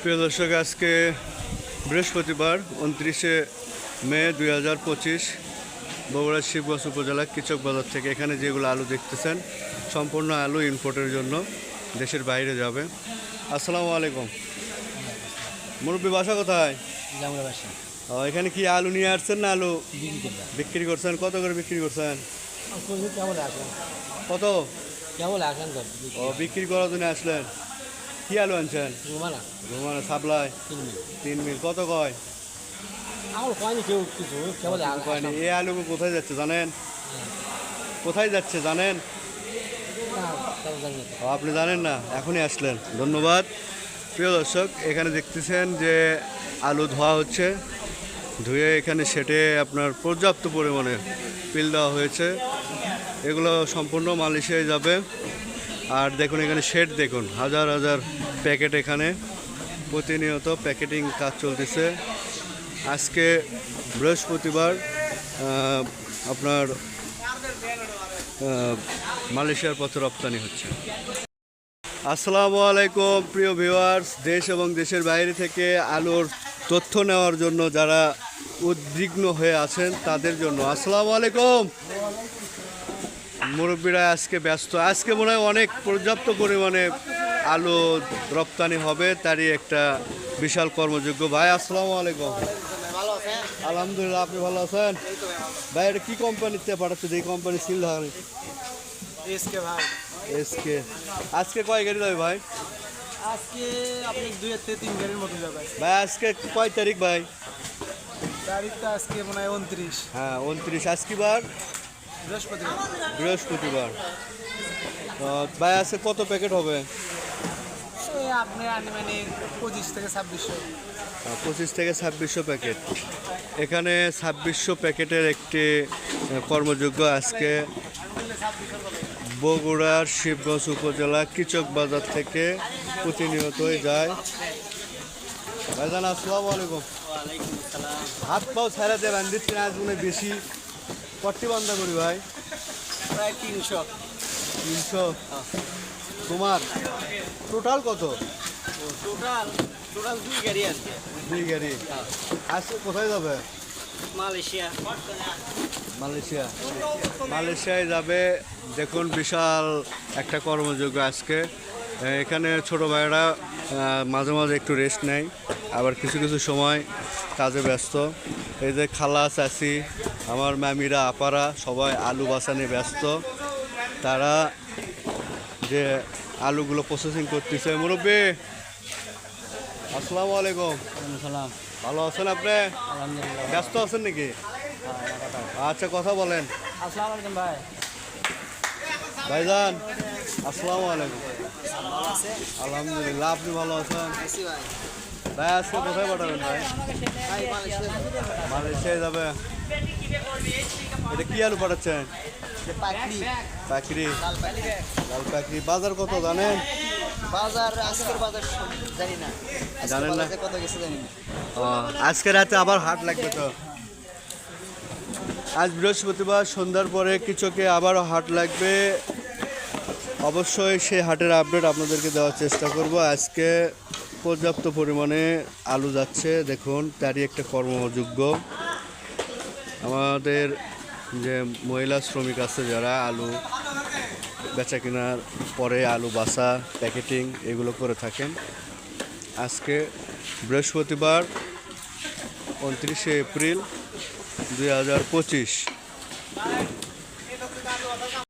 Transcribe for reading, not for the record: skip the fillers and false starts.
প্রিয় দর্শক, আজকে বৃহস্পতিবার 29 মে 2025 বগুড়া শিবগঞ্জ উপজেলা কৃষক বাজার থেকে এখানে যেগুলো আলু দেখতেছেন সম্পূর্ণ আলু ইম্পোর্টের জন্য দেশের বাইরে যাবে। আসসালামু আলাইকুম। মুরব্বী বাসা কোথায়? এখানে কি আলু নিয়ে আসছেন না আলু বিক্রি করছেন? কত করে বিক্রি করছেন? কত বিক্রি করার জন্য আসলেন? কি আলু আনছেন? রুমানা সাপ্লাই 3 মিল। কত কয়? এই আলু কোথায় যাচ্ছে জানেন? কোথায় যাচ্ছে জানেন? আপনি জানেন না, এখনই আসলেন, ধন্যবাদ। প্রিয় দর্শক, এখানে দেখতেছেন যে আলু ধোয়া হচ্ছে। ধুয়ে এখানে সেটে আপনার পর্যাপ্ত পরিমাণে পিল দেওয়া হয়েছে। এগুলো সম্পূর্ণ মালয়েশিয়ায় যাবে। আর দেখুন এখানে শেড, দেখুন হাজার হাজার প্যাকেট, এখানে প্রতিনিয়ত প্যাকেটিং কাজ চলতেছে। আজকে বৃহস্পতিবার আপনার মালয়েশিয়ার পথে রপ্তানি হচ্ছে। আসসালামু আলাইকুম প্রিয় ভিউয়ার্স, দেশ এবং দেশের বাইরে থেকে আলুর তথ্য নেওয়ার জন্য যারা উদ্বিগ্ন হয়ে আছেন তাদের জন্য আসসালামু আলাইকুম। মুরব্বীরা আজকে ব্যস্ত। আজকে মনে হয় অনেক পর্যাপ্ত পরিমাণে আলু রপ্তানি হবে, তারই একটা বিশাল কর্মযোগ্য। ভাই আসসালামু আলাইকুম। আলহামদুলিল্লাহ, আপনি ভালো আছেন? ভাই এটা কি কোম্পানিতে পাঠাচ্ছে? এই কোম্পানি সিল ধারণ এসকে ভাই। এসকে। আজকে কয় গাড়ি যাবে ভাই? আজকে আপনি 2 থেকে 3 গাড়ির মতো যাবে ভাই। আজকে কয় তারিখ ভাই? তারিখটা আজকে মনে হয় 29। হ্যাঁ 29। আজকে বার বৃহস্পতিবার। ভাই আজকে কত প্যাকেট হবে? আপনি আনুমানিক 25 থেকে 2600। 25 থেকে 2600 প্যাকেট। এখানে 2600 প্যাকেটের একটি কর্মযোগ্য আজকে বগুড়ার শিবগঞ্জ উপজেলা কৃষক বাজার থেকে প্রতিনিয়তই যায়। ভাইজান আসসালামু আলাইকুম। হাত পাও ছাড়া দিয়ে বান্ধিচ্ছি না, আজ মনে বেশি কটি বান্ধা করি ভাই? প্রায় 300। তোমার টোটাল কত? টোটাল 2 গাড়ি আছে। 2 গাড়ি। আজকে কোথায় যাবে? মালয়েশিয়ায় যাবে। দেখুন বিশাল একটা কর্মযোগ্য আজকে। এখানে ছোট ভাইরা মাঝে মাঝে একটু রেস্ট নেয়, আবার কিছু কিছু সময় কাজে ব্যস্ত। এই যে খালা চাচি, আমার মামিরা আপারা সবাই আলু বাছা নিয়ে ব্যস্ত। তারা যে আলুগুলো প্রসেসিং করতেছে। মুরব্বী আসসালামু আলাইকুম। সালাম। ভালো আছেন আপনি? আলহামদুলিল্লাহ। ব্যস্ত আছেন নাকি? আচ্ছা, কথা বলেন। আসসালামু আলাইকুম ভাই। ভাইজান আসসালামু আলাইকুম। আলহামদুলিল্লাহ, আপনি ভালো আছেন? ভাই আজকে কোথায় পাঠাবেন ভাই? মালয়েশিয়ায় যাবে। এটা কি আলু পাঠাচ্ছেন? পাকড়ি, লাল পাকড়ি। বাজার কত জানেন? আজকের বাজার জানি না। জানেন না? কত গেছে জানি না। আজকে রাতে আবার হাট লাগবে তো। আজ বৃহস্পতিবার, সন্ধ্যার পরে কৃষকে আবারও হাট লাগবে। অবশ্যই সেই হাটের আপডেট আপনাদেরকে দেওয়ার চেষ্টা করব। আজকে পর্যাপ্ত পরিমাণে আলু যাচ্ছে, দেখুন তারই একটা কর্মযোগ্য। আমাদের যে মহিলা শ্রমিক আছে যারা আলু বেচা কেনার পরে আলু বাছা, প্যাকেটিং এগুলো করে থাকেন। আজকে বৃহস্পতিবার 29 এপ্রিল 2025।